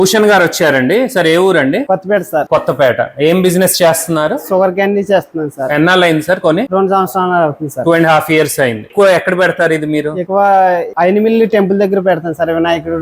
భూషణ్ గారు వచ్చారండి. సార్ ఏ ఊరండి? కొత్తపేట సార్. కొత్తపేట. ఏం బిజినెస్ చేస్తున్నారు? షుగర్ క్యాండీ చేస్తున్నాను సార్. ఎన్నాళ్ళు అయింది సార్ కొని? 2 సంవత్సరాలు అవుతుంది సార్. 2.5 years అయింది. ఎక్కువ ఎక్కడ పెడతారు ఇది మీరు? ఎక్కువ ఐనిమిల్లి టెంపుల్ దగ్గర పెడతాను సార్. వినాయకుడు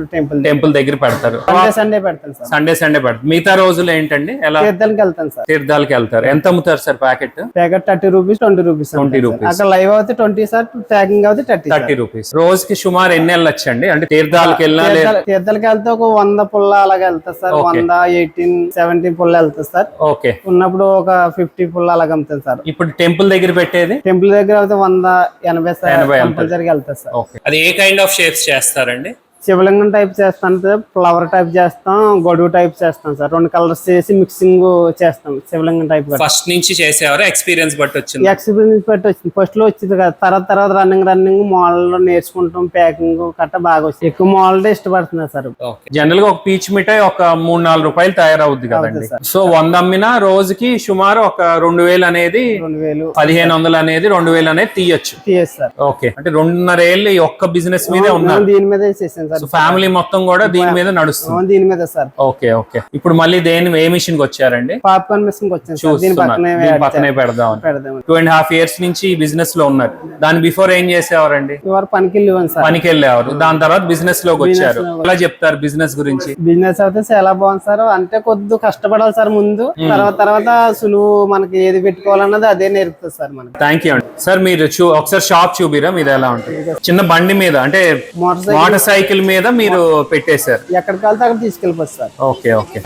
టెంపుల్ దగ్గర పెడతారు. సండే పెడతాను సార్. సండే పెడతారు. మిగతా రోజులు ఏంటండి? ఎలా? తీర్థాలకు వెళ్తాను సార్. తీర్థాలకు వెళ్తారు. ఎంత అమ్ముతారు sir packet? 30 rupees 20 rupees. 20 rupees. అక్కడ లైవ్ అవుతే 20 సార్, ప్యాకింగ్ అవుతే 30 రూపీస్. రోజుకి సుమారు ఎన్ని వెళ్ళొచ్చండి? అంటే తీర్థాలకు వెళ్ళినా తీర్థాలకు వెళ్తే ఒక 100 పుల్ల అలాగే వెళ్తా సార్. 100, 18, 17 పుల్ల వెళ్తా సార్. ఓకే. ఉన్నప్పుడు ఒక 50 పుల్ల అలాగే అమ్ముతాను సార్. ఇప్పుడు టెంపుల్ దగ్గర పెట్టేది? టెంపుల్ దగ్గర అయితే 180 సార్. కంపల్సరీగా వెళ్తా సార్. అది ఏ కైండ్ ఆఫ్ షేప్స్ చేస్తారండి? శివలింగం టైప్ చేస్తాను సార్, ఫ్లవర్ టైప్ చేస్తాం, గొడుగు టైప్ చేస్తాం సార్. 2 కలర్స్ చేసి మిక్సింగ్ చేస్తాం. శివలింగం టైప్ ఫస్ట్ నుంచి చేసేవారు? ఎక్స్పీరియన్స్ బట్టి వచ్చింది? ఎక్స్పీరియన్స్ బట్టి వచ్చింది. ఫస్ట్ లో వచ్చింది కదా, తర్వాత రన్నింగ్ మోడల్ నేర్చుకుంటాం. ప్యాకింగ్ కట్ట బాగా వచ్చింది. ఎక్కువ మోడల్ ఇష్టపడుతున్నారు సార్. జనరల్ గా ఒక పీచ్ మిఠాయి ఒక 3-4 రూపాయలు తయారవుద్ది కదండి. సో 100 అమ్మినా రోజుకి సుమారు ఒక 2000 అనేది, 1500 అనేది, 2000 అనేది తీయచ్చు సార్. ఓకే. అంటే 2.5 ఏళ్ళు ఈ ఒక్క బిజినెస్ మీదే ఉన్నారు? దీని మీద చేసాను సార్. ఫ్యామిలీ మొత్తం కూడా దీని మీద నడుస్తుంది? దీని మీద సార్. ఓకే. ఇప్పుడు మళ్ళీ ఏ మిషన్ కి వచ్చారండి? పాప్కార్న్ మిషన్ వచ్చాను. దీని పక్కనే పెడదాం. 2.5 years నుంచి ఈ బిజినెస్ లో ఉన్నారు. దాని బిఫోర్ ఏం చేసేవారండి? పనికి వెళ్ళేవారు. దాని తర్వాత బిజినెస్ లోకి వచ్చారు. ఎలా చెప్తారు బిజినెస్ గురించి? బిజినెస్ అయితే చాలా బాగుంది సార్. అంటే కొద్ది కష్టపడాలి సార్ ముందు. తర్వాత సులువు. మనకి ఏది పెట్టుకోవాలన్నది అదే నేర్పుతుంది సార్ మనకి. థ్యాంక్ యూ అండి. సార్ మీరు ఒకసారి షాప్ చూపిరా? మీద ఎలా ఉంటుంది? చిన్న బండి మీద, అంటే మోటార్ సైకిల్ మీద మీరు పెట్టేశారు. ఎక్కడికి వెళ్తే అక్కడ తీసుకెళ్ళిపోతుంది సార్. ఓకే.